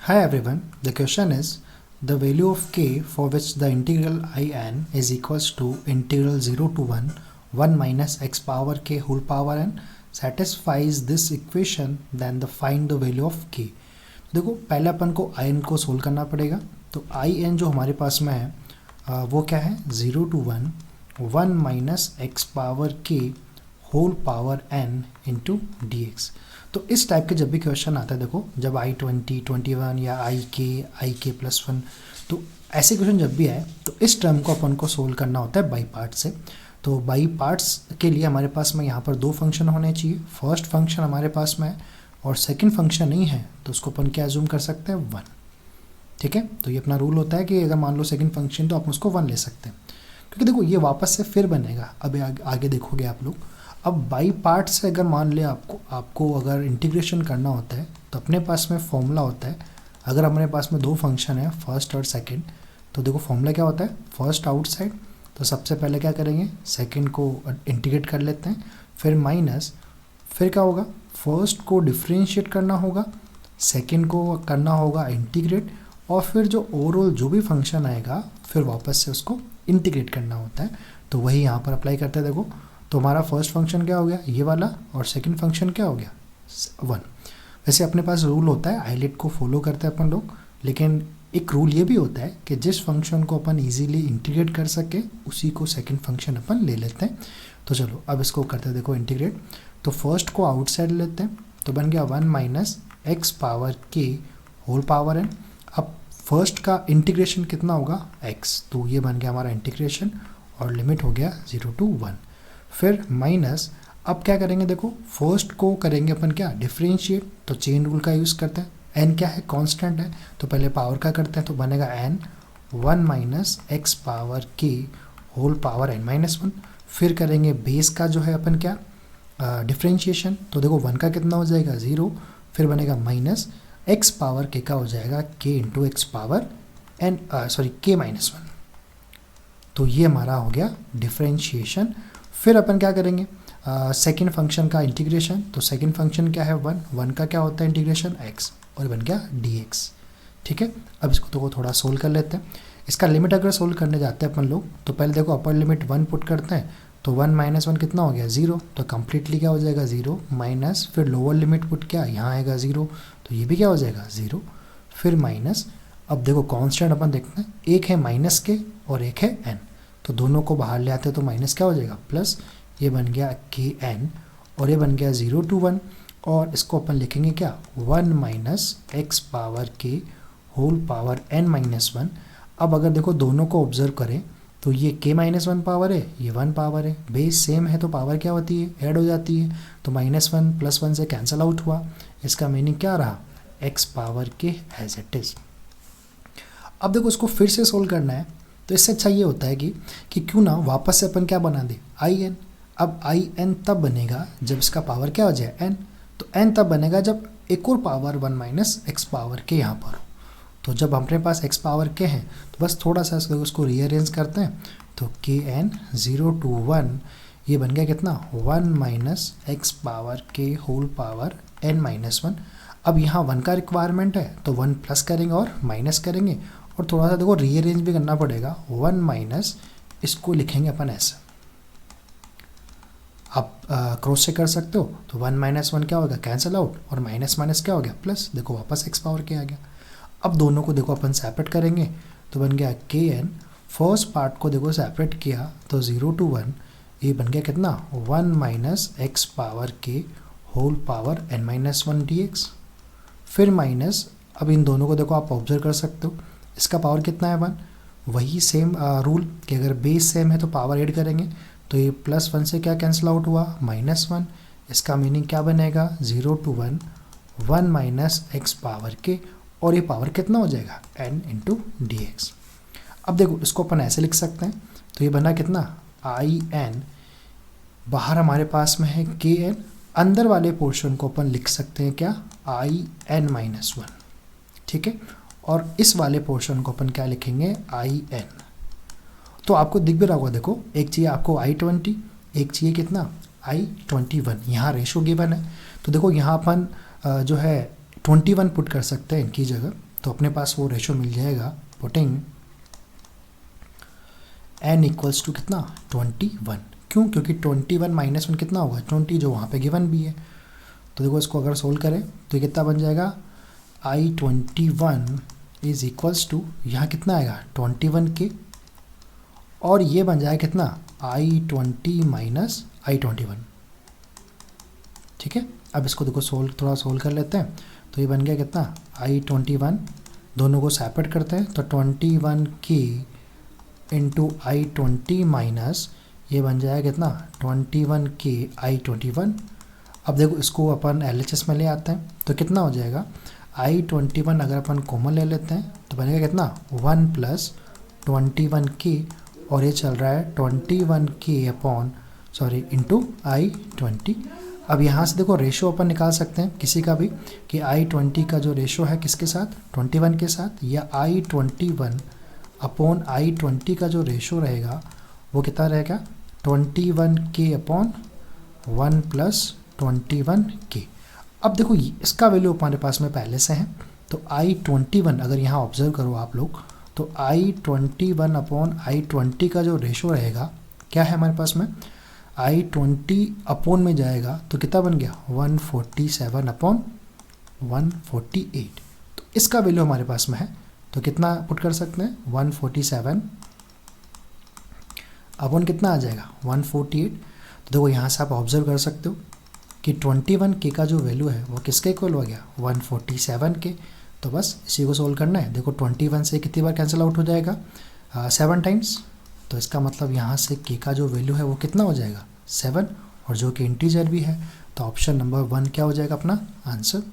Hi everyone, the question is the value of k for which the integral in is equals to integral 0 to 1 minus x power k whole power n satisfies this equation, then the find the value of k। देखो पहले अपन को in को solve करना पड़ेगा। तो in जो हमारे पास में है वो क्या है 0 to 1 माइनस एक्स पावर के whole power n into d x. तो इस टाइप के जब भी क्वेश्चन आता है, देखो जब I20, 21 या i k प्लस 1, तो ऐसे क्वेश्चन जब भी आए तो इस टर्म को अपन को सोल्व करना होता है बाई पार्ट से। तो बाई पार्ट्स के लिए हमारे पास में यहाँ पर दो फंक्शन होने चाहिए। फर्स्ट फंक्शन हमारे पास में है और सेकंड फंक्शन नहीं है तो उसको अपन क्या अज्यूम कर सकते हैं 1। ठीक है, तो ये अपना रूल होता है कि अगर मान लो सेकंड फंक्शन तो आप उसको 1 ले सकते हैं, क्योंकि देखो ये वापस से फिर बनेगा। अब आगे देखोगे आप लोग। अब बाई पार्ट से अगर मान ले आपको अगर इंटीग्रेशन करना होता है तो अपने पास में फॉर्मूला होता है। अगर हमारे पास में दो फंक्शन है फर्स्ट और सेकंड, तो देखो फॉर्मूला क्या होता है फर्स्ट आउटसाइड। तो सबसे पहले क्या करेंगे सेकंड को इंटीग्रेट कर लेते हैं, फिर माइनस, फिर क्या होगा फर्स्ट को डिफ्रेंशिएट करना होगा, सेकंड को करना होगा इंटीग्रेट, और फिर जो ओवरऑल जो भी फंक्शन आएगा फिर वापस से उसको इंटीग्रेट करना होता है। तो वही यहाँ पर अप्लाई करते हैं। देखो तो हमारा फर्स्ट फंक्शन क्या हो गया ये वाला, और सेकंड फंक्शन क्या हो गया 1। वैसे अपने पास रूल होता है आईलेट को फॉलो करते हैं अपन लोग, लेकिन एक रूल ये भी होता है कि जिस फंक्शन को अपन इजीली इंटीग्रेट कर सके उसी को सेकंड फंक्शन अपन ले लेते हैं। तो चलो अब इसको करते हैं देखो इंटीग्रेट। तो फर्स्ट को आउटसाइड लेते हैं, तो बन गया 1 माइनस एक्स पावर के होल पावर n। अब फर्स्ट का इंटीग्रेशन कितना होगा x, तो ये बन गया हमारा इंटीग्रेशन और लिमिट हो गया 0 to 1। फिर माइनस, अब क्या करेंगे देखो फर्स्ट को करेंगे अपन क्या डिफ्रेंशिएट, तो चेन रूल का यूज़ करते हैं। n क्या है कांस्टेंट है, तो पहले पावर का करते हैं, तो बनेगा n 1 माइनस एक्स पावर के होल पावर n माइनस 1। फिर करेंगे बेस का जो है अपन क्या डिफ्रेंशिएशन, तो देखो 1 का कितना हो जाएगा 0, फिर बनेगा माइनस एक्स पावर के का हो जाएगा k into x power n k minus 1। तो ये हमारा हो गया डिफ्रेंशिएशन। फिर अपन क्या करेंगे सेकंड फंक्शन का इंटीग्रेशन, तो सेकंड फंक्शन क्या है 1 का क्या होता है इंटीग्रेशन x, और बन गया dx। ठीक है, अब इसको तो थोड़ा सोल्व कर लेते हैं। इसका लिमिट अगर सोल्व करने जाते हैं अपन लोग, तो पहले देखो अपर लिमिट 1 पुट करते हैं, तो 1 माइनस 1 कितना हो गया 0, तो कम्प्लीटली क्या हो जाएगा 0 माइनस, फिर लोअर लिमिट पुट क्या यहाँ आएगा 0, तो ये भी क्या हो जाएगा 0, फिर माइनस। अब देखो कॉन्स्टेंट अपन देखते हैं, एक है माइनस के और एक है n, तो दोनों को बाहर ले आते हैं तो माइनस क्या हो जाएगा प्लस, ये बन गया के n और ये बन गया 0 to 1, और इसको अपन लिखेंगे क्या 1 माइनस एक्स पावर के होल पावर n माइनस 1। अब अगर देखो दोनों को ऑब्जर्व करें तो ये k माइनस 1 पावर है, ये 1 पावर है, बेस सेम है तो पावर क्या होती है ऐड हो जाती है, तो माइनस 1 प्लस 1 से कैंसिल आउट हुआ। इसका मीनिंग क्या रहा x पावर के एज इट इज़। अब देखो इसको फिर से सोल्व करना है, तो इससे अच्छा ये होता है कि क्यों ना वापस से अपन क्या बना दे in। अब in तब बनेगा जब इसका पावर क्या हो जाए n, तो n तब बनेगा जब एक और पावर 1 माइनस एक्स पावर के यहाँ पर हो। तो जब हमारे पास x पावर के हैं तो बस थोड़ा सा उसको रीअरेंज करते हैं, तो के n 0 to 1 ये बन गया कितना 1 माइनस एक्स पावर के होल पावर n माइनस 1। अब यहाँ 1 का रिक्वायरमेंट है तो 1 प्लस करेंगे और माइनस करेंगे, और थोड़ा सा देखो रीअरेंज भी करना पड़ेगा। 1 माइनस इसको लिखेंगे अपन ऐसे, आप क्रॉस से कर सकते हो, तो 1 माइनस 1 क्या होगा कैंसिल आउट, और माइनस माइनस क्या हो गया प्लस, देखो वापस एक्स पावर के आ गया। अब दोनों को देखो अपन सेपरेट करेंगे, तो बन गया के एन, फर्स्ट पार्ट को देखो सेपरेट किया तो 0 to 1 ये बन गया कितना 1 माइनस एक्स पावर के whole power n minus 1 d x. फिर माइनस, अब इन दोनों को देखो आप ऑब्जर्व कर सकते हो, इसका पावर कितना है 1, वही सेम रूल कि अगर बेस सेम है तो पावर ऐड करेंगे, तो ये प्लस 1 से क्या कैंसिल आउट हुआ माइनस 1। इसका मीनिंग क्या बनेगा 0 to 1 माइनस एक्स पावर के, और ये पावर कितना हो जाएगा n इंटू डी एक्स। अब देखो इसको अपन ऐसे लिख सकते हैं, तो ये बना कितना in, बाहर हमारे पास में है के n, अंदर वाले पोर्शन को अपन लिख सकते हैं क्या in माइनस 1। ठीक है, और इस वाले पोर्शन को अपन क्या लिखेंगे in। तो आपको दिख भी रहा होगा, देखो एक चाहिए आपको I20, एक चाहिए कितना I21, यहाँ रेशो गिवन है, तो देखो यहाँ अपन जो है 21 पुट कर सकते हैं इनकी जगह, तो अपने पास वो रेशो मिल जाएगा पुटिंग n इक्वल्स टू कितना 21। क्यों? क्योंकि 21 माइनस 1 कितना होगा 20, जो वहाँ पे गिवन भी है। तो देखो इसको अगर सोल्व करें तो ये कितना बन जाएगा I21 इज इक्वल्स टू, यहाँ कितना आएगा 21k, और ये बन जाएगा कितना I20 माइनस I21। ठीक है, अब इसको देखो थोड़ा सोल्व कर लेते हैं। तो ये बन गया कितना I21, दोनों को सेपरेट करते हैं तो 21k इंटू I20 माइनस ये बन जाएगा कितना 21k I21। अब देखो इसको अपन LHS में ले आते हैं तो कितना हो जाएगा I21 अगर अपन कॉमन ले लेते हैं तो बनेगा कितना 1 प्लस 21k, और ये चल रहा है 21k अपॉन इंटू I20। अब यहाँ से देखो रेशो अपन निकाल सकते हैं किसी का भी कि I20 का जो रेशो है किसके साथ 21 के साथ, या I21 अपॉन I20 का जो रेशो रहेगा वो कितना रहेगा 21k अपॉन 1 प्लस 21k। अब देखो इसका वैल्यू हमारे पास में पहले से है, तो I21 अगर यहाँ ऑब्जर्व करो आप लोग तो I21 अपॉन I20 का जो रेशो रहेगा क्या है हमारे पास में I20 अपॉन में जाएगा तो कितना बन गया 147 अपॉन 148। तो इसका वैल्यू हमारे पास में है तो कितना पुट कर सकते हैं 147 अपॉन कितना आ जाएगा 148। तो देखो यहाँ से आप ऑब्जर्व कर सकते हो कि 21k का जो वैल्यू है वो किसके इक्वल हो गया 147 के। तो बस इसी को सोल्व करना है। देखो 21 से कितनी बार कैंसिल आउट हो जाएगा 7 टाइम्स, तो इसका मतलब यहाँ से k का जो वैल्यू है वो कितना हो जाएगा 7, और जो कि इंटीजर भी है। तो ऑप्शन नंबर 1 क्या हो जाएगा अपना आंसर।